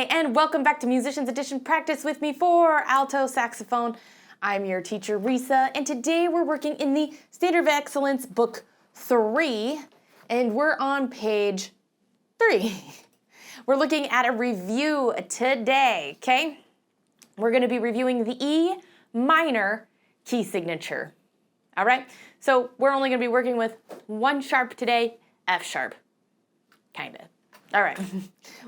Hi, and welcome back to Musicians Edition Practice with me for alto saxophone. I'm your teacher, Reesa, and today we're working in the Standard of Excellence Book 3, and we're on page 3. We're looking at a review today, okay? We're going to be reviewing the E minor key signature, all right? So we're only going to be working with one sharp today, F sharp, kind of. All right,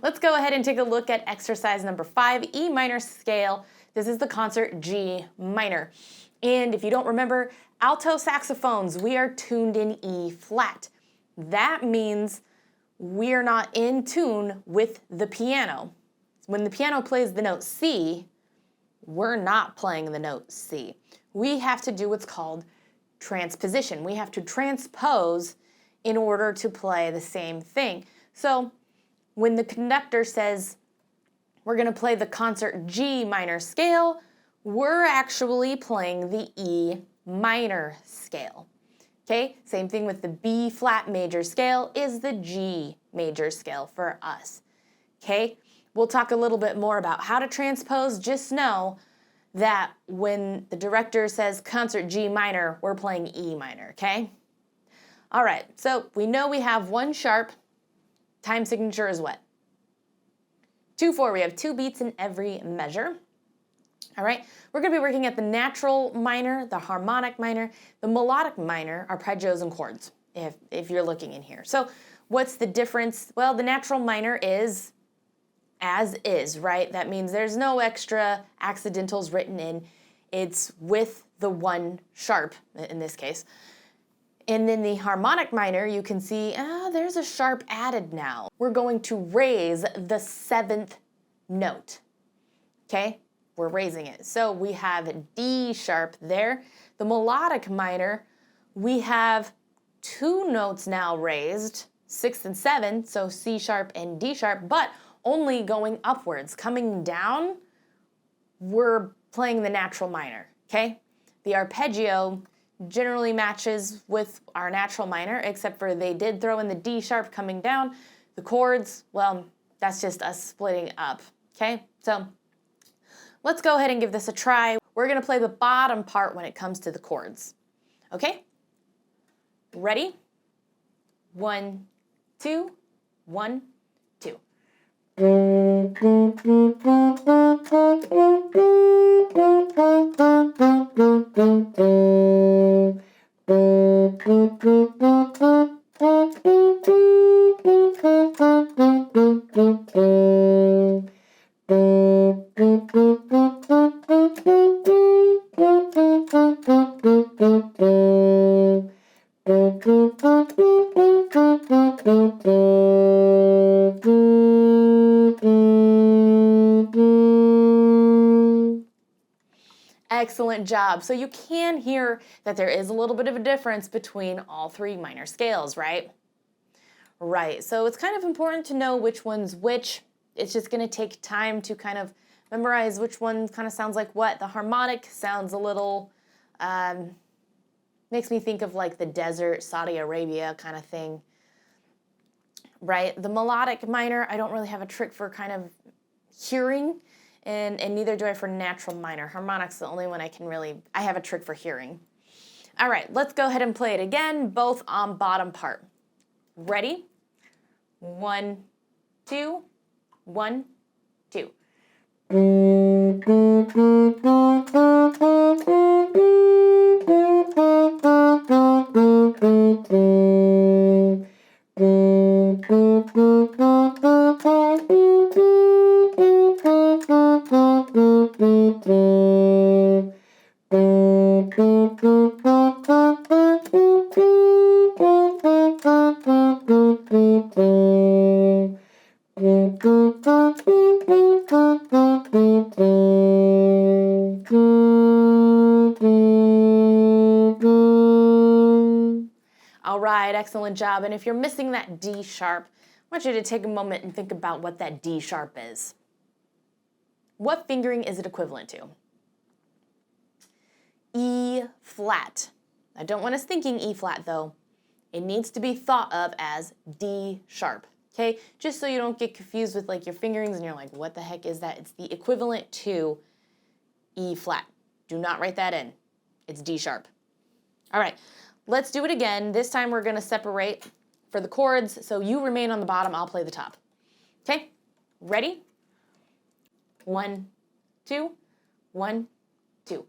let's go ahead and take a look at exercise number 5, E minor scale. This is the concert G minor. And if you don't remember, alto saxophones, we are tuned in E flat. That means we're not in tune with the piano. When the piano plays the note C, we're not playing the note C. We have to do what's called transposition. We have to transpose in order to play the same thing. So when the conductor says we're going to play the concert G minor scale, we're actually playing the E minor scale. Okay, same thing with the B flat major scale is the G major scale for us. Okay, we'll talk a little bit more about how to transpose. Just know that when the director says concert G minor, we're playing E minor, okay? All right, so we know we have one sharp. Time signature is what? 2/4. We have 2 beats in every measure. All right, we're going to be working at the natural minor, the harmonic minor, the melodic minor, arpeggios and chords, if you're looking in here. So what's the difference? Well, the natural minor is as is, right? That means there's no extra accidentals written in. It's with the one sharp in this case. And then the harmonic minor, you can see, there's a sharp added now. We're going to raise the 7th note, okay? We're raising it. So we have D sharp there. The melodic minor, we have 2 notes now raised, 6th and 7th, so C sharp and D sharp, but only going upwards. Coming down, we're playing the natural minor, okay? The arpeggio generally matches with our natural minor, except for they did throw in the D sharp coming down. The chords, well, that's just us splitting up, okay? So let's go ahead and give this a try. We're gonna play the bottom part when it comes to the chords, okay? Ready? 1, 2, 1, 2. Excellent job. So you can hear that there is a little bit of a difference between all 3 minor scales, right? Right, so it's kind of important to know which one's which. It's just gonna take time to kind of memorize which one kind of sounds like what. The harmonic sounds a little, makes me think of like the desert, Saudi Arabia kind of thing, right? The melodic minor, I don't really have a trick for kind of hearing, and neither do I for natural minor. Harmonic's the only one I have a trick for hearing. All right, let's go ahead and play it again, both on bottom part. Ready? 1, 2, 1, 2. All right, excellent job. And if you're missing that D sharp, I want you to take a moment and think about what that D sharp is. What fingering is it equivalent to? E flat. I don't want us thinking E flat though. It needs to be thought of as D sharp, okay? Just so you don't get confused with like your fingerings and you're like, what the heck is that? It's the equivalent to E flat. Do not write that in. It's D sharp. All right, let's do it again. This time we're gonna separate for the chords, so you remain on the bottom, I'll play the top. Okay, ready? 1, 2, 1, 2.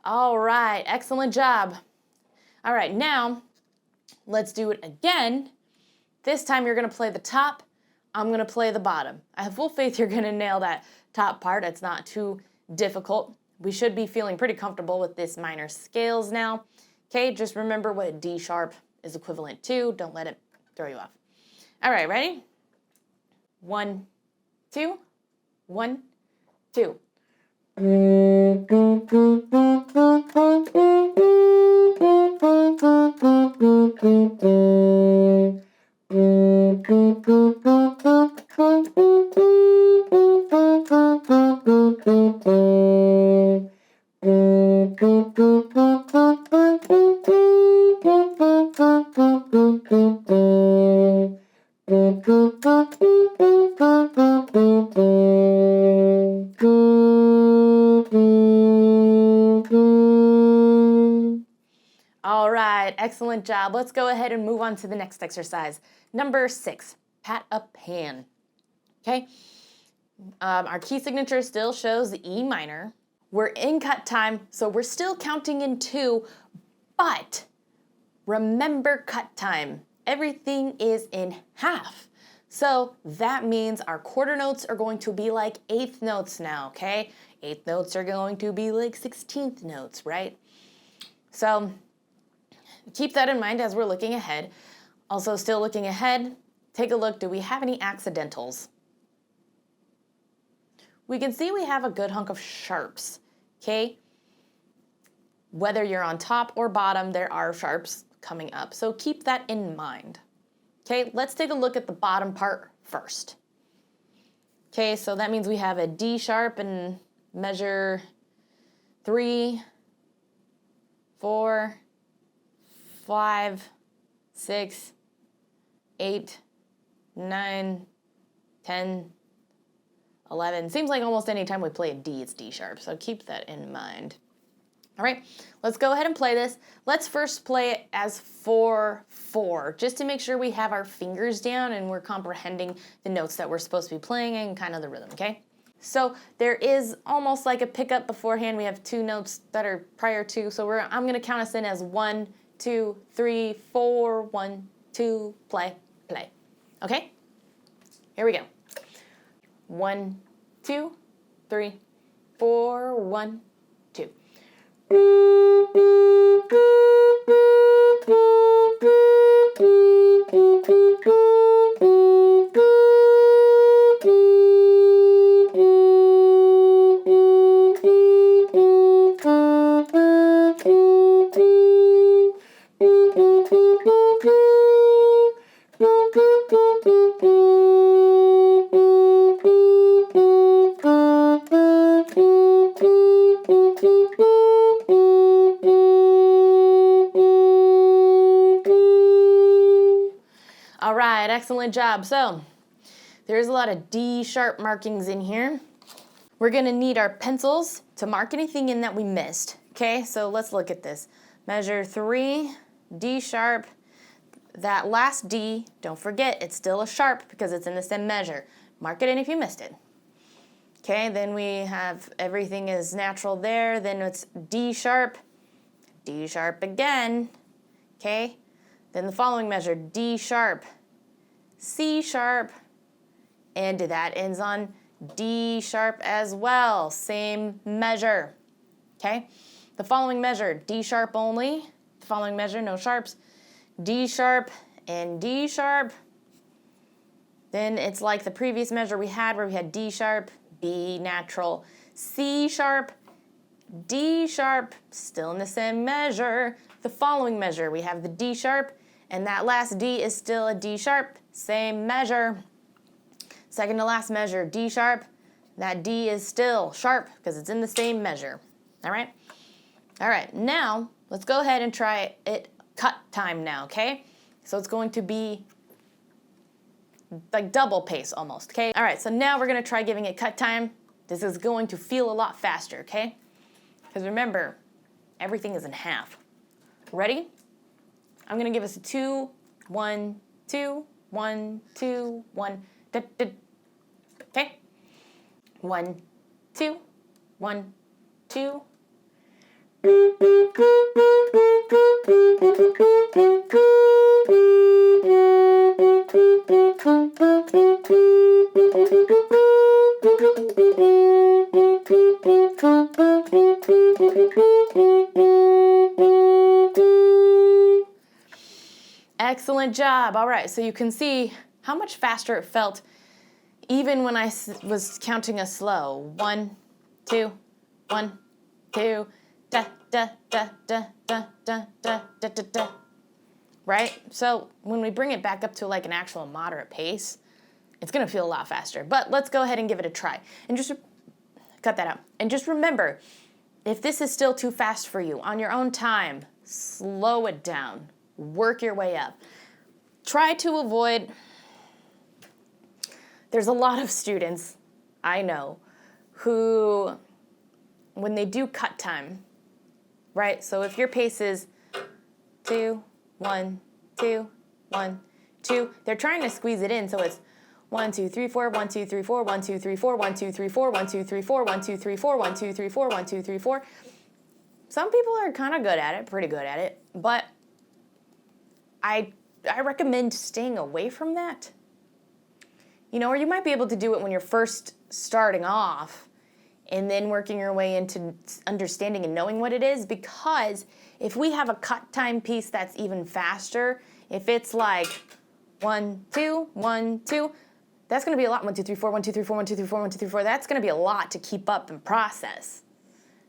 All right, excellent job. All right, now let's do it again. This time you're gonna play the top, I'm gonna play the bottom. I have full faith you're gonna nail that top part. It's not too difficult. We should be feeling pretty comfortable with this minor scales now. Okay, just remember what a D sharp is equivalent to. Don't let it throw you off. All right, ready? 1, 2, 1, 2. All right, excellent job. Let's go ahead and move on to the next exercise. Number 6, pat a pan. Okay, our key signature still shows the E minor. We're in cut time, so we're still counting in 2, but remember cut time. Everything is in half. So that means our quarter notes are going to be like 8th notes now, okay? 8th notes are going to be like 16th notes, right? So keep that in mind as we're looking ahead. Also, still looking ahead, take a look. Do we have any accidentals? We can see we have a good hunk of sharps, okay? Whether you're on top or bottom, there are sharps coming up. So keep that in mind. Okay, let's take a look at the bottom part first. Okay, so that means we have a D sharp and measure 3, 4, 5, 6, 8, 9, 10, 11. Seems like almost any time we play a D, it's D sharp, so keep that in mind. All right, let's go ahead and play this. Let's first play it as 4/4, just to make sure we have our fingers down and we're comprehending the notes that we're supposed to be playing and kind of the rhythm, okay? So there is almost like a pickup beforehand. We have 2 notes that are prior to, so I'm gonna count us in as 1, 2, 3, 4, 1, 2, play, play. Okay? Here we go. 1, 2, 3, 4, 1, 2. All right, excellent job. So there's a lot of D sharp markings in here. We're gonna need our pencils to mark anything in that we missed. Okay, so let's look at this. Measure 3, D sharp. That last D, don't forget, it's still a sharp because it's in the same measure. Mark it in if you missed it. Okay, then we have everything is natural there. Then it's D sharp again. Okay, then the following measure, D sharp, C sharp, and that ends on D sharp as well, same measure. Okay, the following measure, D sharp only. The following measure, no sharps. D sharp and D sharp. Then it's like the previous measure we had where we had D sharp, B natural, C sharp, D sharp, still in the same measure. The following measure, we have the D sharp, and that last D is still a D sharp, same measure. Second to last measure, D sharp, that D is still sharp because it's in the same measure. All right? All right, now let's go ahead and try it cut time now, okay? So it's going to be like double pace almost, okay? All right, so now we're gonna try giving it cut time. This is going to feel a lot faster, okay? Because remember, everything is in half. Ready? I'm gonna give us a 2, 1, 2, 1, 2, 1, okay? 1, 2, 1, 2. Excellent job. All right, so you can see how much faster it felt even when I was counting a slow. 1, 2, 1, 2, da, da, da, da, da, da, da, da, da, da. Right? So when we bring it back up to like an actual moderate pace, it's gonna feel a lot faster. But let's go ahead and give it a try. And just cut that out. And just remember, if this is still too fast for you, on your own time, slow it down. Work your way up. Try to avoid, there's a lot of students I know who, when they do cut time, right? So if your pace is 2, 1, 2, 1, 2, they're trying to squeeze it in, so it's 1, 2, 3, 4, 1, 2, 3, 4, 1, 2, 3, 4, 1, 2, 3, 4, 1, 2, 3, 4, 1, 2, 3, 4, 1, 2, 3, 4, 1, 2, 3, 4. Some people are kind of good at it, pretty good at it, but I recommend staying away from that. You know, or you might be able to do it when you're first starting off and then working your way into understanding and knowing what it is, because if we have a cut time piece that's even faster, if it's like 1, 2, 1, 2, that's going to be a lot. 1, 2, 3, 4, 1, 2, 3, 4, 1, 2, 3, 4, 1, 2, 3, 4. That's going to be a lot to keep up and process.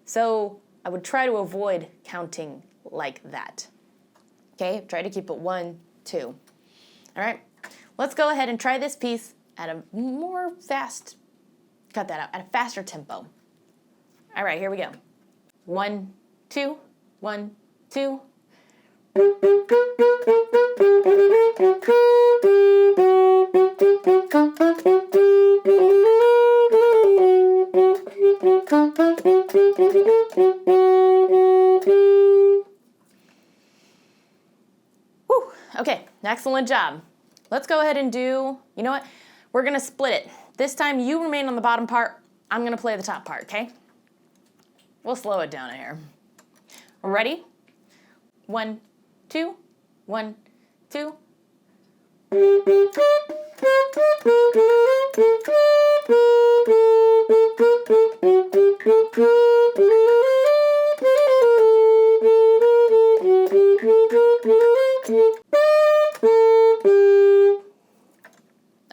So I would try to avoid counting like that. Okay, try to keep it 1, 2. All right, let's go ahead and try this piece at a more fast, cut that out, at a faster tempo. All right, here we go. 1, 2, 1, 2. Whew, okay, excellent job. Let's go ahead and do, you know what? We're gonna split it. This time you remain on the bottom part, I'm gonna play the top part, okay? We'll slow it down here. Ready? 1, 2, 1, 2.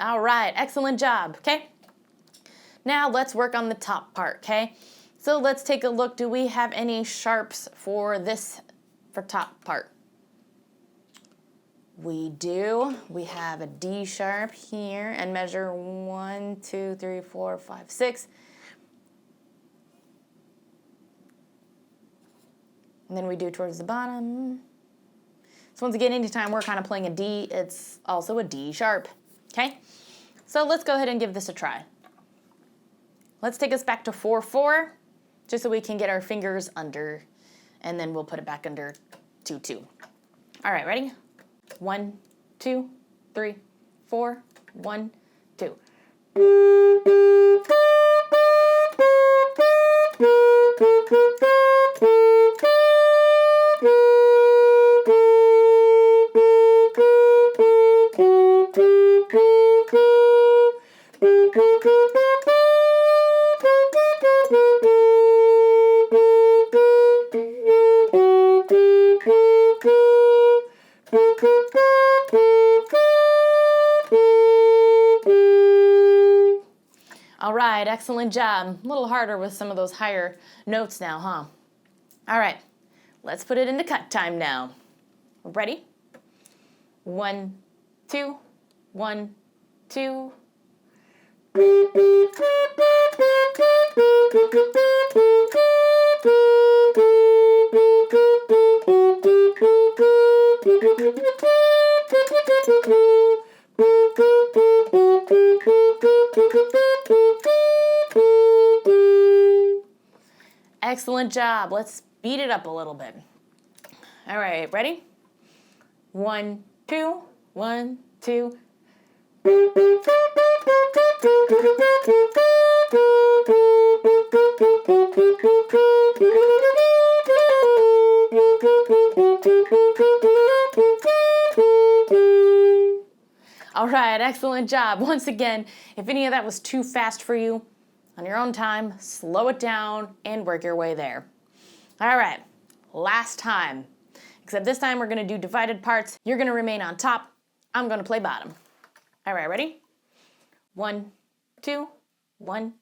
All right, excellent job, okay? Now let's work on the top part, okay? So let's take a look. Do we have any sharps for this, for top part? We do. We have a D sharp here and measure 1, 2, 3, 4, 5, 6. And then we do towards the bottom. So once again, anytime we're kind of playing a D, it's also a D sharp, okay? So let's go ahead and give this a try. Let's take us back to 4/4, just so we can get our fingers under, and then we'll put it back under 2/2. All right, ready? 1, 2, 3, 4, 1, 2. All right, excellent job. A little harder with some of those higher notes now, huh? All right, let's put it into cut time now. Ready? 1, 2, 1, 2. Excellent job. Let's speed it up a little bit. All right, ready? 1, 2, 1, 2. All right, excellent job. Once again, if any of that was too fast for you, on your own time, slow it down and work your way there. All right, last time. Except this time we're gonna do divided parts. You're gonna remain on top. I'm gonna play bottom. All right, ready? 1, 2, 1,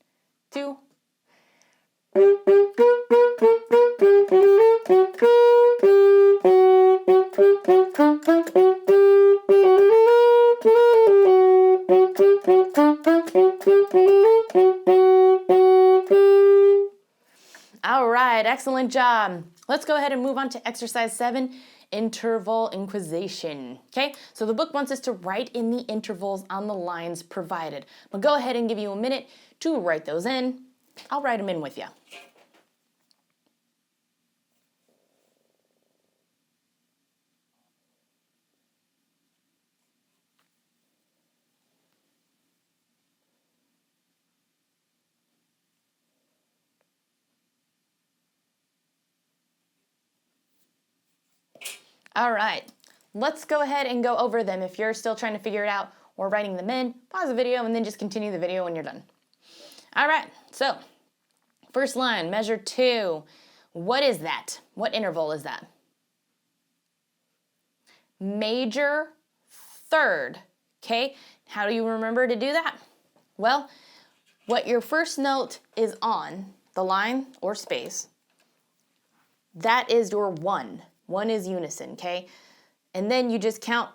2. All right, excellent job. Let's go ahead and move on to exercise 7, interval inquisition. Okay, so the book wants us to write in the intervals on the lines provided. But go ahead and give you a minute to write those in. I'll write them in with you. All right, let's go ahead and go over them. If you're still trying to figure it out or writing them in, pause the video and then just continue the video when you're done. All right, so first line, measure 2. What is that? What interval is that? Major third, okay? How do you remember to do that? Well, what your first note is on, the line or space, that is your 1. 1 is unison, okay? And then you just count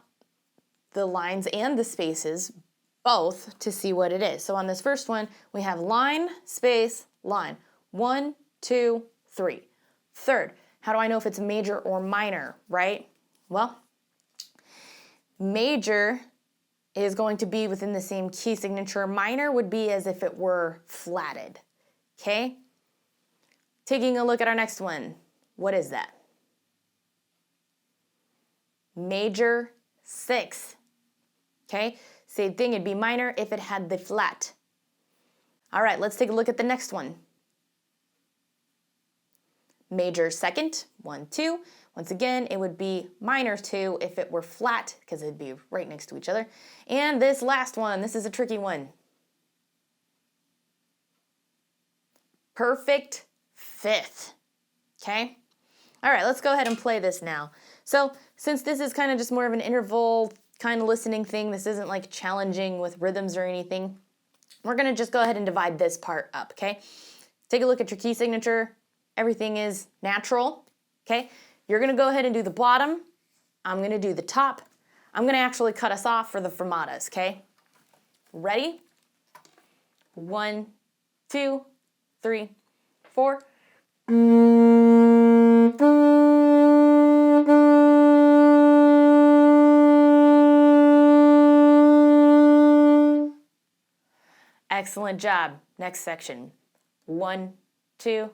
the lines and the spaces both to see what it is. So on this first one, we have line, space, line. 1, 2, 3. Third, how do I know if it's major or minor, right? Well, major is going to be within the same key signature. Minor would be as if it were flatted, okay? Taking a look at our next one, what is that? Major 6, okay? Same thing, it'd be minor if it had the flat. All right, let's take a look at the next one. Major 2nd, 1, 2. Once again, it would be minor 2 if it were flat, because it'd be right next to each other. And this last one, this is a tricky one. Perfect 5th, okay? All right, let's go ahead and play this now. So since this is kind of just more of an interval kind of listening thing, this isn't like challenging with rhythms or anything, we're gonna just go ahead and divide this part up, okay? Take a look at your key signature. Everything is natural, okay? You're gonna go ahead and do the bottom. I'm gonna do the top. I'm gonna actually cut us off for the fermatas, okay? Ready? 1, 2, 3, 4. Excellent job. Next section. 1, 2,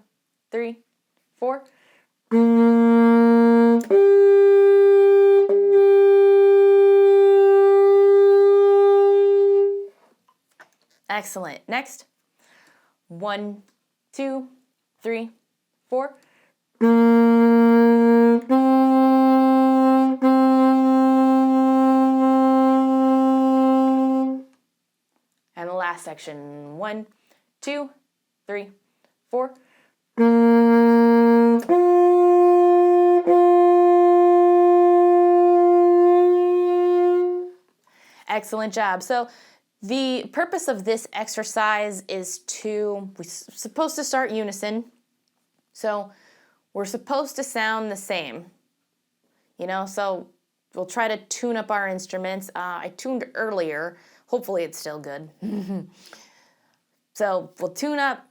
3, 4. Excellent. Next. 1, 2, 3, 4. And the last section. 1, 2, 3, 4. Excellent job. So The purpose of this exercise is we're supposed to start unison. So we're supposed to sound the same, so we'll try to tune up our instruments. I tuned earlier. Hopefully it's still good. So we'll tune up,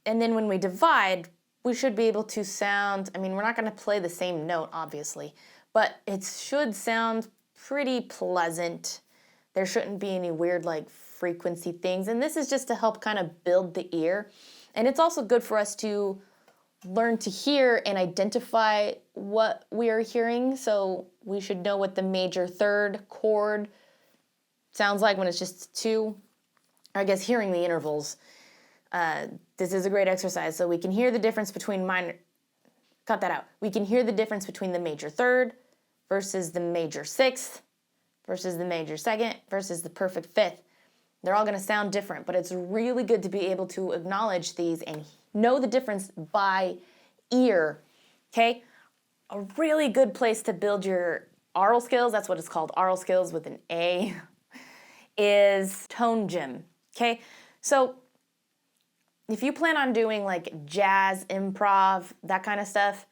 and then when we divide, we should be able to sound, we're not going to play the same note, obviously, but it should sound pretty pleasant. There shouldn't be any weird frequency things, and this is just to help kind of build the ear. And it's also good for us to learn to hear and identify what we are hearing, so we should know what the major third chord sounds like when it's just two. I guess hearing the intervals. This is a great exercise, so we can hear the difference between cut that out. We can hear the difference between the major third versus the major sixth versus the major second versus the perfect fifth. They're all going to sound different, but it's really good to be able to acknowledge these and know the difference by ear, okay? A really good place to build your aural skills, that's what it's called, aural skills with an A, is tone gym, okay? So if you plan on doing jazz, improv, that kind of stuff,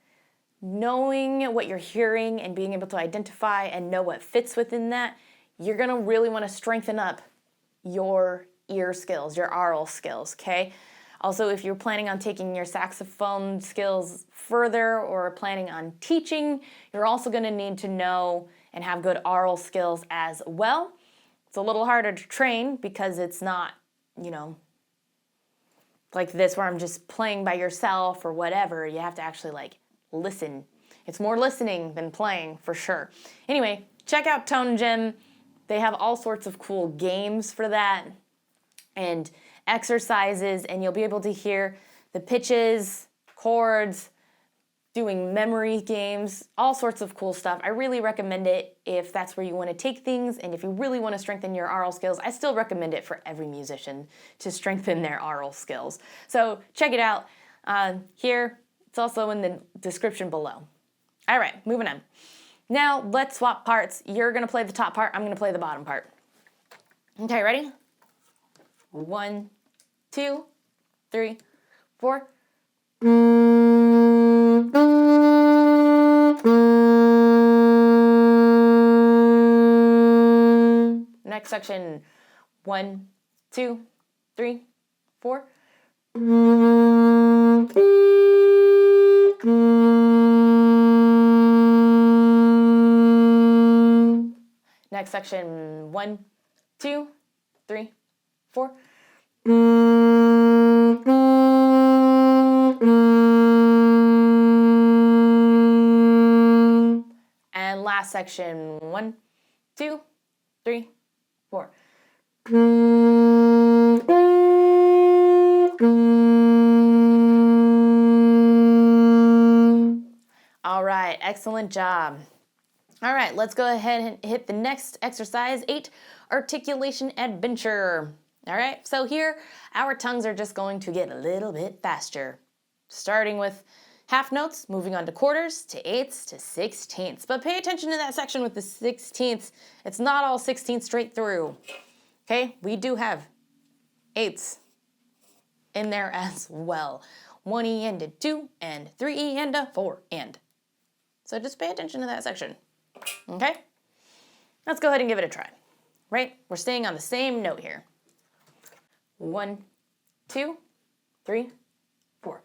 knowing what you're hearing and being able to identify and know what fits within that, you're going to really want to strengthen up your ear skills, your aural skills, okay? Also, if you're planning on taking your saxophone skills further or planning on teaching, you're also going to need to know and have good aural skills as well. It's a little harder to train because it's not, like this where I'm just playing by yourself or whatever. You have to actually listen. It's more listening than playing for sure. Anyway, check out Tone Gym. They have all sorts of cool games for that and exercises, and you'll be able to hear the pitches, chords, doing memory games, all sorts of cool stuff. I really recommend it if that's where you want to take things, and if you really want to strengthen your aural skills, I still recommend it for every musician to strengthen their aural skills. So check it out here. It's also in the description below. All right, moving on. Now let's swap parts. You're going to play the top part. I'm going to play the bottom part. Okay, ready? 1, 2, 3, 4. Next section. 1, 2, 3, 4. Next section. 1, 2, 3, 4. And last section. 1, 2, 3, 4. All right, excellent job. All right, let's go ahead and hit the next exercise, 8, articulation adventure. All right, so here our tongues are just going to get a little bit faster, starting with half notes, moving on to quarters, to eighths, to sixteenths. But pay attention to that section with the sixteenths. It's not all sixteenths straight through. Okay, we do have eighths in there as well. 1E and a 2 and 3E and a 4 and. So just pay attention to that section. Okay? Let's go ahead and give it a try. Right? We're staying on the same note here. 1, 2, 3, 4.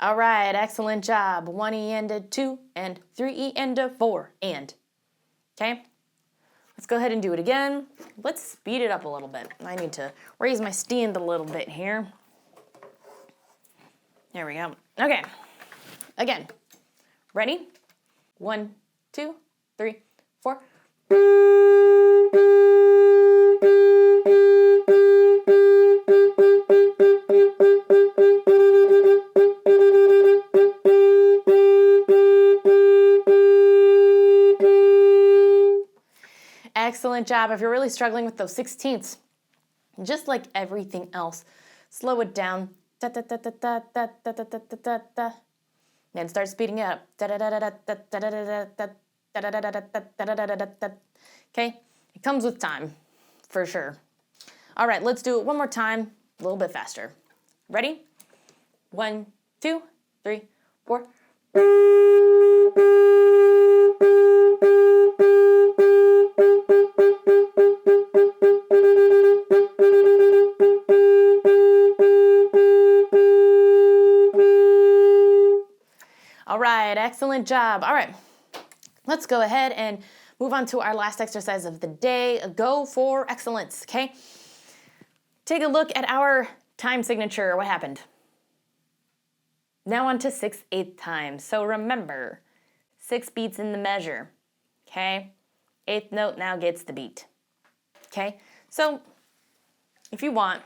All right, excellent job. 1E and a 2 and 3E and a 4 and. Okay? Let's go ahead and do it again. Let's speed it up a little bit. I need to raise my stand a little bit here. There we go. Okay. Again. Ready? 1, 2, 3, 4. excellent job. If you're really struggling with those 16ths, just like everything else, slow it down. Da, da, da, da, da, da, da, da, da, da, da. Then start speeding it up. Okay? It comes with time, for sure. All right, let's do it one more time, a little bit faster. Ready? 1, 2, 3, 4. All right, excellent job. All right, let's go ahead and move on to our last exercise of the day. Go for excellence, okay? Take a look at our time signature. What happened? Now on to 6/8 time. So remember, 6 beats in the measure, okay? 8th note now gets the beat, okay? So if you want,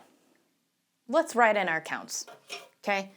let's write in our counts, okay?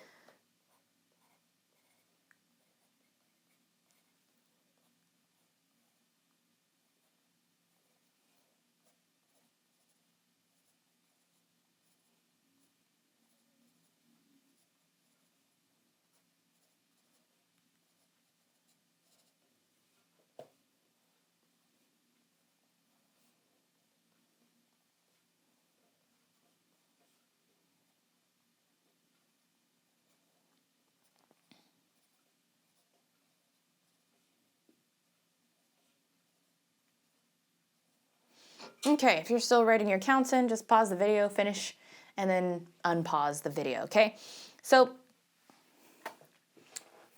Okay, if you're still writing your counts in, just pause the video, finish, and then unpause the video, okay? So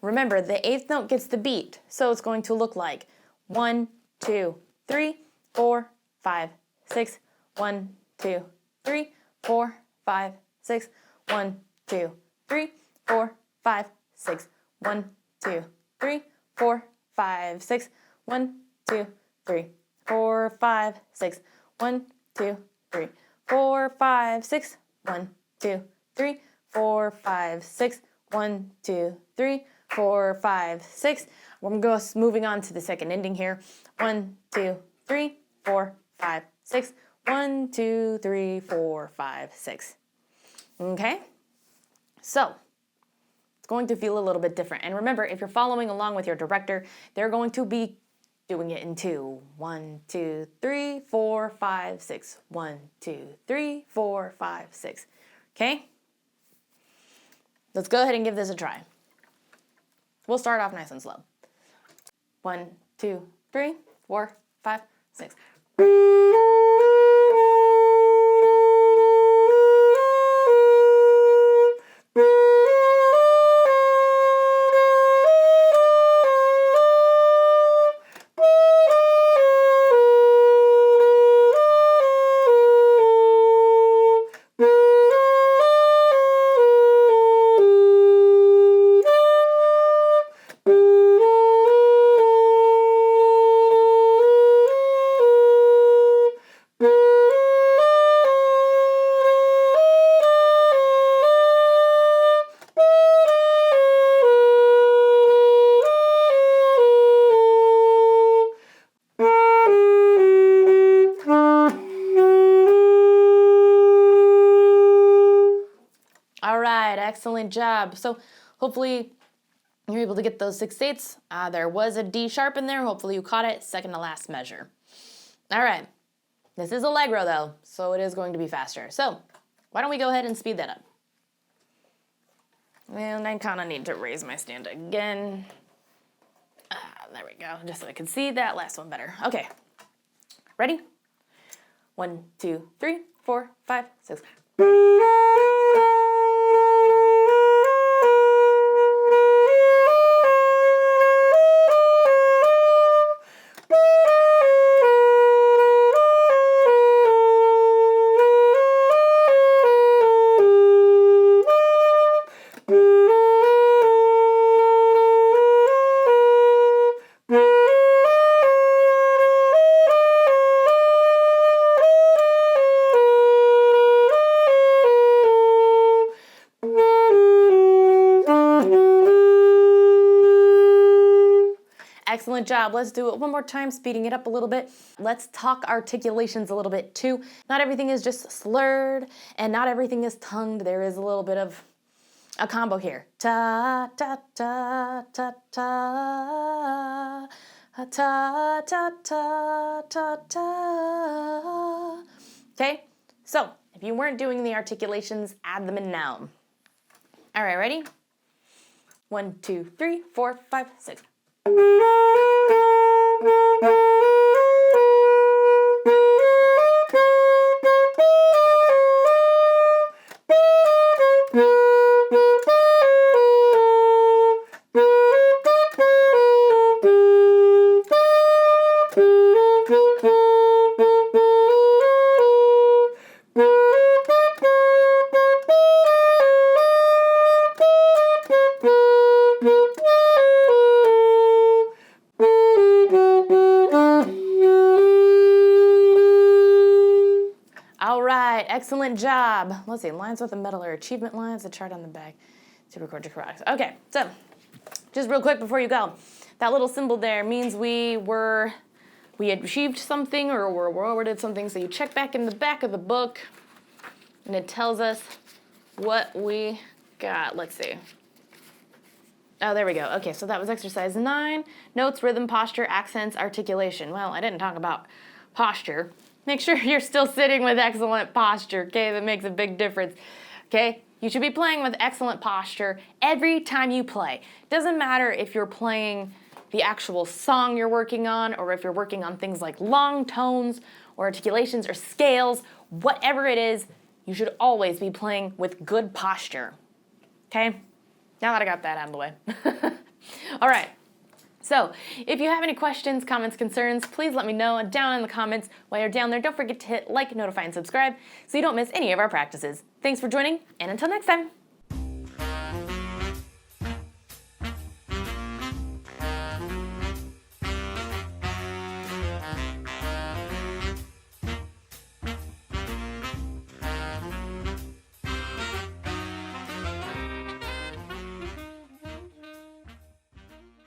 remember, the 8th note gets the beat, so it's going to look like 1, 2, 3, 4, 5, 6, 1, 2, 3, 4, 5, 6, 1, 2, 3, 4, 5, 6, 1, 2, 3, 4, 5, 6, 1, 2, 3, 4, 5, 6, 1, 2, 3, 4, 5, 6, 1, 2, 3, 4, 5, 6, 1, 2, 3, 4, 5, 6. We're going to go moving on to the second ending here. 1, 2, 3, 4, 5, 6. 1, 2, 3, 4, 5, 6. Okay? So it's going to feel a little bit different. And remember, if you're following along with your director, they're going to be doing it in 2. 1, 2, 3, 4, 5, 6. 1, 2, 3, 4, 5, 6. Okay? Let's go ahead and give this a try. We'll start off nice and slow. 1, 2, 3, 4, 5, 6. All right, excellent job. So hopefully you're able to get those 6/8. There was a D sharp in there. Hopefully you caught it. Second to last measure. All right. This is Allegro though, so it is going to be faster. So why don't we go ahead and speed that up? And I kind of need to raise my stand again. There we go, just so I can see that last one better. Okay, ready? 1, 2, 3, 4, 5, 6. Excellent job. Let's do it one more time, speeding it up a little bit. Let's talk articulations a little bit too. Not everything is just slurred and not everything is tongued. There is a little bit of a combo here. Ta, ta, ta, ta, ta, ta, ta, ta, ta, ta. Okay, so if you weren't doing the articulations, add them in now. All right, ready? 1, 2, 3, 4, 5, 6. All right, excellent job. Let's see, lines with the medal or achievement lines, the chart on the back to record your correct. Okay, so just real quick before you go, that little symbol there means we had achieved something or were awarded something. So you check back in the back of the book and it tells us what we got. Let's see. Oh, there we go. Okay, so that was exercise 9, notes, rhythm, posture, accents, articulation. Well, I didn't talk about posture. Make sure you're still sitting with excellent posture, okay? That makes a big difference, okay? You should be playing with excellent posture every time you play. Doesn't matter if you're playing the actual song you're working on or if you're working on things like long tones or articulations or scales, whatever it is, you should always be playing with good posture, okay? Now that I got that out of the way. All right. So, if you have any questions, comments, concerns, please let me know down in the comments. While you're down there, don't forget to hit like, notify, and subscribe so you don't miss any of our practices. Thanks for joining, and until next time.